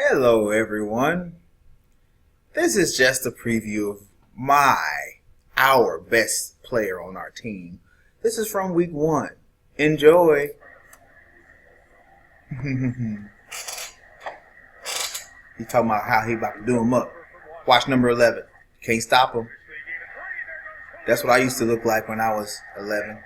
Hello everyone. This is just a preview of our best player on our team. This is from week 1. Enjoy. He talking about how he about to do him up. Watch number 11. Can't stop him. That's what I used to look like when I was 11.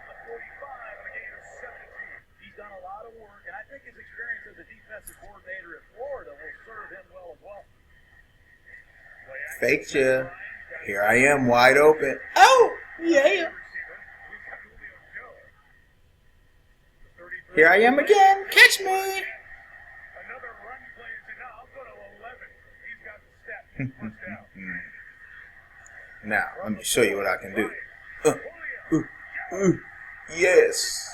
Faked you. Here I am, wide open. Oh, yeah. Here I am again. Catch me. Now, let me show you what I can do. Yes.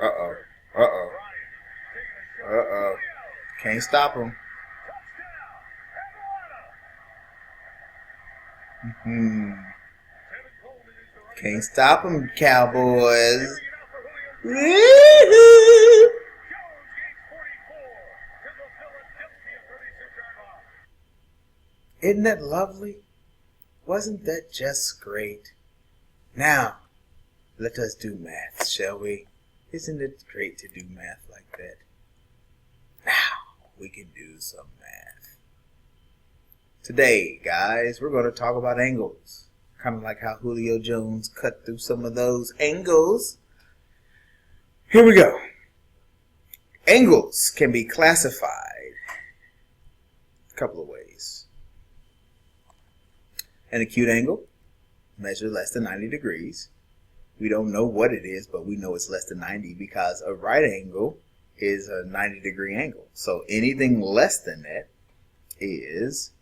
Uh-oh. Uh-oh. Uh-oh. Can't stop him. Can't stop him, Cowboys. Woo-hoo! Isn't that lovely? Wasn't that just great? Now, let us do math, shall we? Isn't it great to do math like that? Now, we can do some math. Today, guys, we're going to talk about angles. Kind of like how Julio Jones cut through some of those angles. Here we go. Angles can be classified a couple of ways. An acute angle, measure less than 90 degrees. We don't know what it is, but we know it's less than 90 because a right angle is a 90-degree angle. So anything less than that is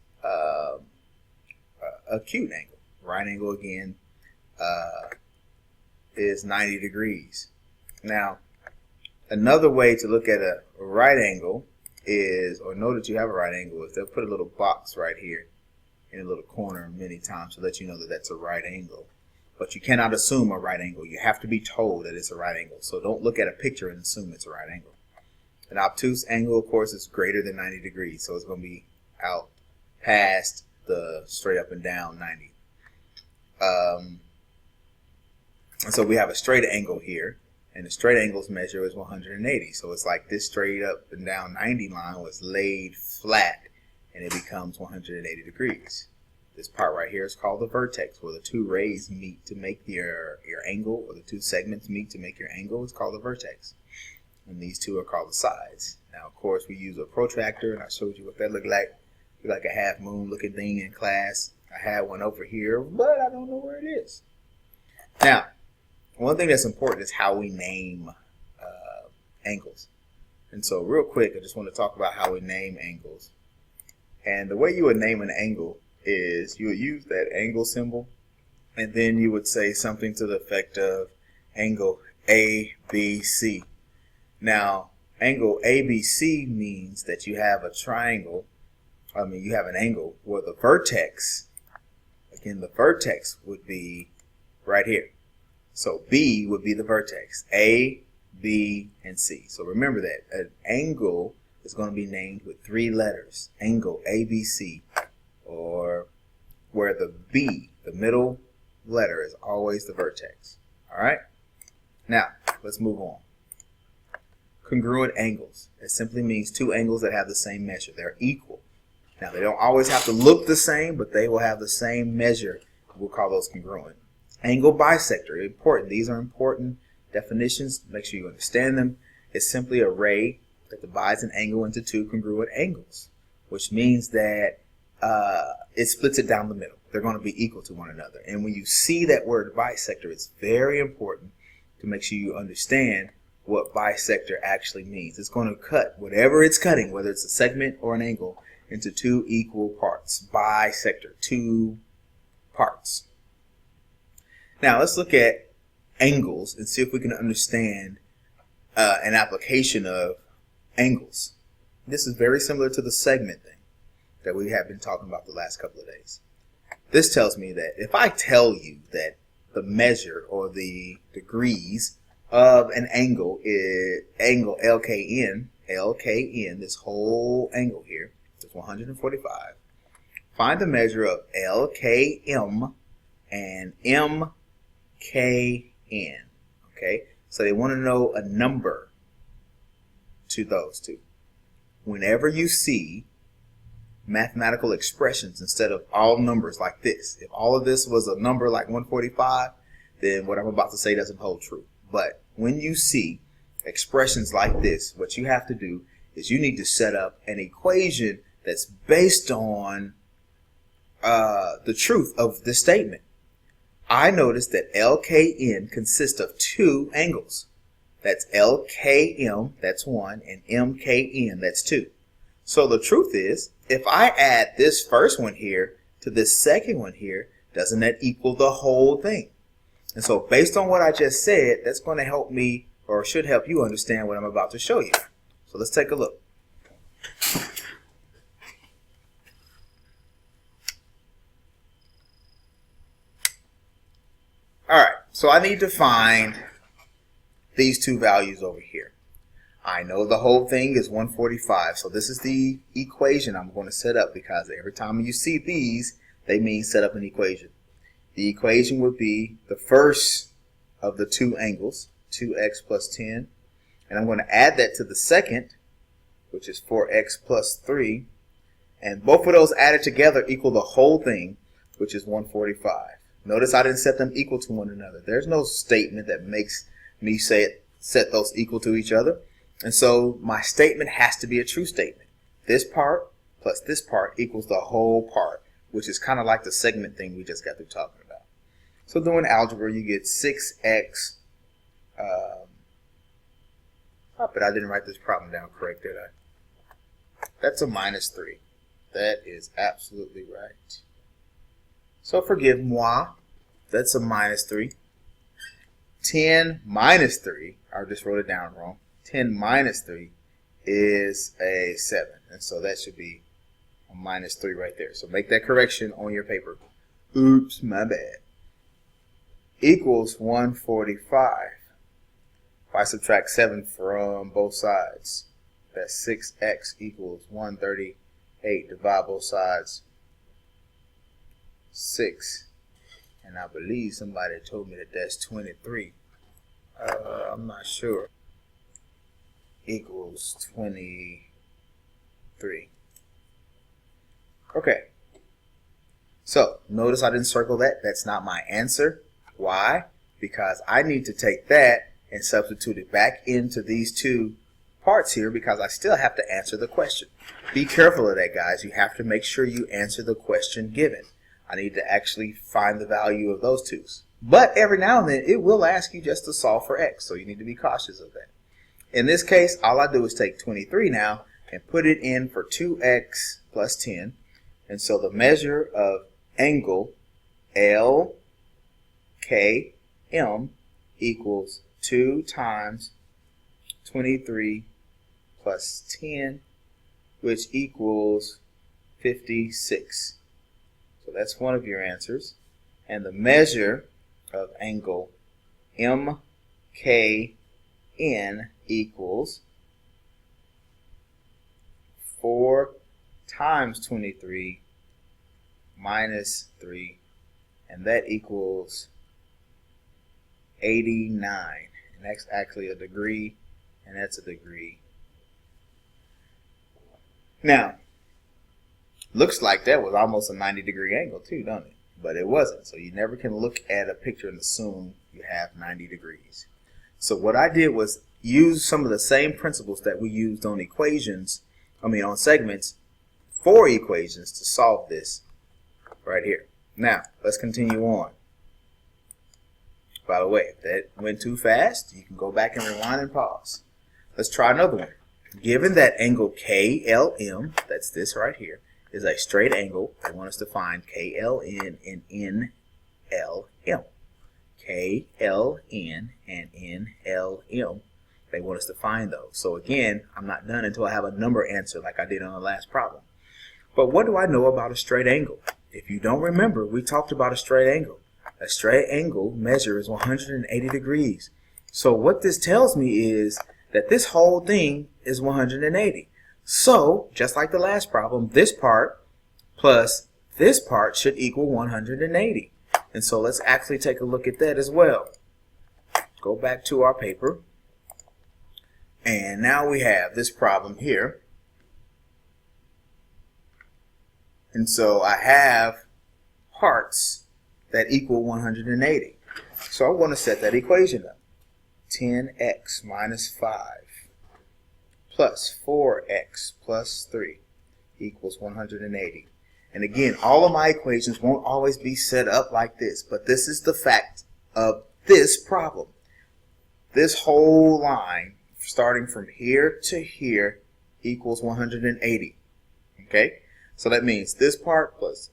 acute angle. Right angle, again, is 90 degrees. Now, another way to look at a right angle is, or know that you have a right angle, is they'll put a little box right here in a little corner many times to let you know that that's a right angle. But you cannot assume a right angle. You have to be told that it's a right angle. So don't look at a picture and assume it's a right angle. An obtuse angle, of course, is greater than 90 degrees. So it's going to be out past the straight up and down 90. And so we have a straight angle here. And the straight angle's measure is 180. So it's like this straight up and down 90 line was laid flat. And it becomes 180 degrees. This part right here is called the vertex, where the two rays meet to make your angle, or the two segments meet to make your angle. It's called the vertex. And these two are called the sides. Now, of course, we use a protractor, and I showed you what that looked like. It looked like a half moon looking thing in class. I had one over here, but I don't know where it is. Now, one thing that's important is how we name angles. And so real quick, I just want to talk about how we name angles. And the way you would name an angle is you would use that angle symbol, and then you would say something to the effect of angle ABC. Now, angle ABC means that you have a triangle, you have an angle where the vertex, again, the vertex would be right here. So B would be the vertex, A, B, and C. So remember that an angle is going to be named with 3 letters, angle ABC, or where the B, the middle letter, is always the vertex. All right? Now, let's move on. Congruent angles. It simply means 2 angles that have the same measure. They're equal. Now, they don't always have to look the same, but they will have the same measure. We'll call those congruent. Angle bisector. Important. These are important definitions. Make sure you understand them. It's simply a ray that divides an angle into 2 congruent angles, which means that it splits it down the middle. They're going to be equal to one another. And when you see that word bisector, it's very important to make sure you understand what bisector actually means. It's going to cut whatever it's cutting, whether it's a segment or an angle, into 2 equal parts. Bisector, 2 parts. Now let's look at angles and see if we can understand an application of angles. This is very similar to the segment thing that we have been talking about the last couple of days. This tells me that if I tell you that the measure or the degrees of an angle is angle LKN. LKN, this whole angle here is 145. Find the measure of LKM and MKN. Okay, so they want to know a number to those two. Whenever you see mathematical expressions instead of all numbers like this, if all of this was a number like 145, then what I'm about to say doesn't hold true. But when you see expressions like this, what you have to do is you need to set up an equation that's based on the truth of this statement. I noticed that LKN consists of two angles. That's LKM, that's 1, and MKN, that's 2. So the truth is, if I add this first one here to this second one here, doesn't that equal the whole thing? And so based on what I just said, that's going to help me, or should help you understand what I'm about to show you. So let's take a look. Alright, so I need to find these two values over here. I know the whole thing is 145, so this is the equation I'm going to set up, because every time you see these, they mean set up an equation. The equation would be the first of the two angles, 2x plus 10, and I'm going to add that to the second, which is 4x plus 3, and both of those added together equal the whole thing, which is 145. Notice I didn't set them equal to one another. There's no statement that makes me set those equal to each other. And so my statement has to be a true statement. This part plus this part equals the whole part, which is kind of like the segment thing we just got through talking about. So doing algebra, you get 6x. But I didn't write this problem down correct, did I? That's a minus 3. That is absolutely right. So forgive moi. That's a minus 3. 10 minus 3, I just wrote it down wrong. 10 minus 3 is a 7. And so that should be a minus 3 right there. So make that correction on your paper. Oops, my bad. Equals 145. If I subtract 7 from both sides, that's 6x equals 138. Divide both sides. 6. And I believe somebody told me that that's 23. I'm not sure. Equals 23. Okay. So, notice I didn't circle that. That's not my answer. Why? Because I need to take that and substitute it back into these two parts here, because I still have to answer the question. Be careful of that, guys. You have to make sure you answer the question given. I need to actually find the value of those twos. But every now and then, it will ask you just to solve for x, so you need to be cautious of that. In this case, all I do is take 23 now and put it in for 2x plus 10. And so the measure of angle LKM equals 2 times 23 plus 10, which equals 56. So that's one of your answers. And the measure of angle MKN equals 4 times 23 minus 3, and that equals 89. And that's actually a degree, and that's a degree. Now, looks like that was almost a 90-degree angle too, don't it? But it wasn't. So you never can look at a picture and assume you have 90 degrees. So what I did was use some of the same principles that we used on on segments for equations to solve this right here. Now, let's continue on. By the way, if that went too fast, you can go back and rewind and pause. Let's try another one. Given that angle KLM, that's this right here, is a straight angle, they want us to find KLN and NLM. KLN and NLM, they want us to find those. So again, I'm not done until I have a number answer like I did on the last problem. But what do I know about a straight angle? If you don't remember, we talked about a straight angle. A straight angle measure is 180 degrees. So what this tells me is that this whole thing is 180. So, just like the last problem, this part plus this part should equal 180. And so let's actually take a look at that as well. Go back to our paper. And now we have this problem here. And so I have parts that equal 180. So I want to set that equation up. 10x minus 5 plus 4x plus 3 equals 180. And again, all of my equations won't always be set up like this, but this is the fact of this problem. This whole line, starting from here to here, equals 180. Okay? So that means this part plus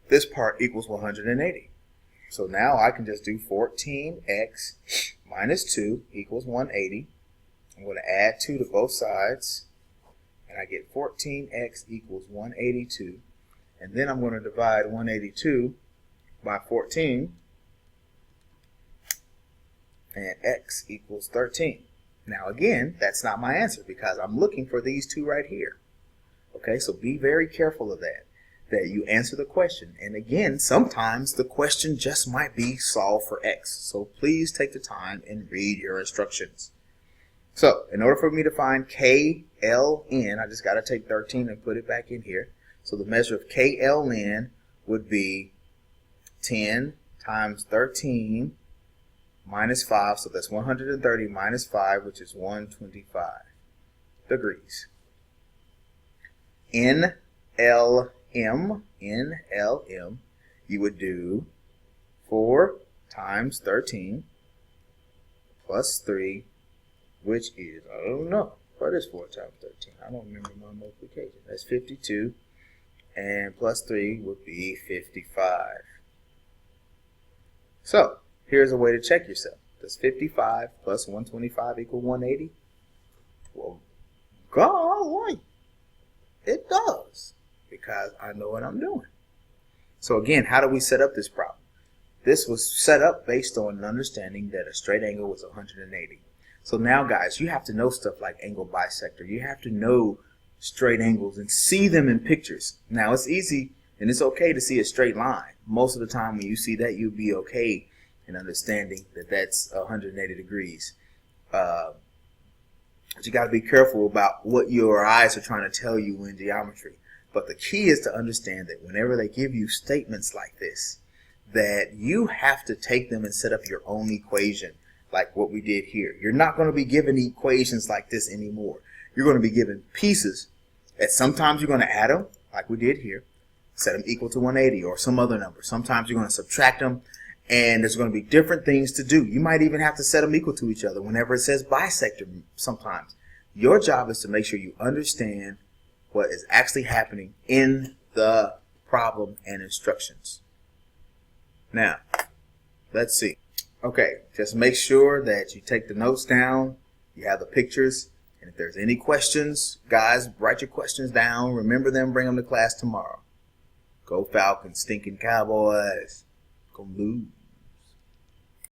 this part equals 180. So now I can just do 14x minus 2 equals 180. I'm going to add 2 to both sides, and I get 14x equals 182. And then I'm going to divide 182 by 14, and x equals 13. Now again, that's not my answer because I'm looking for these two right here. Okay, so be very careful of that you answer the question. And again, sometimes the question just might be solve for x. So please take the time and read your instructions. So in order for me to find KLN, I just got to take 13 and put it back in here. So the measure of KLN would be 10 times 13 minus 5. So that's 130 minus 5, which is 125 degrees. NLM, you would do 4 times 13 plus 3, which is, I don't know, what is 4 times 13? I don't remember my multiplication. That's 52, and plus 3 would be 55. So, here's a way to check yourself. Does 55 plus 125 equal 180? Well, golly, it does, because I know what I'm doing. So again, how do we set up this problem? This was set up based on an understanding that a straight angle was 180. So now, guys, you have to know stuff like angle bisector. You have to know straight angles and see them in pictures. Now, it's easy and it's okay to see a straight line. Most of the time when you see that, you'll be okay in understanding that that's 180 degrees. But you got to be careful about what your eyes are trying to tell you in geometry. But the key is to understand that whenever they give you statements like this, that you have to take them and set up your own equation, like what we did here. You're not going to be given equations like this anymore. You're going to be given pieces that sometimes you're going to add them, like we did here, set them equal to 180 or some other number. Sometimes you're going to subtract them, and there's going to be different things to do. You might even have to set them equal to each other whenever it says bisector sometimes. Your job is to make sure you understand what is actually happening in the problem and instructions. Now, let's see. Okay, just make sure that you take the notes down, you have the pictures, and if there's any questions, guys, write your questions down, remember them, bring them to class tomorrow. Go Falcons, stinking Cowboys. Go Blue.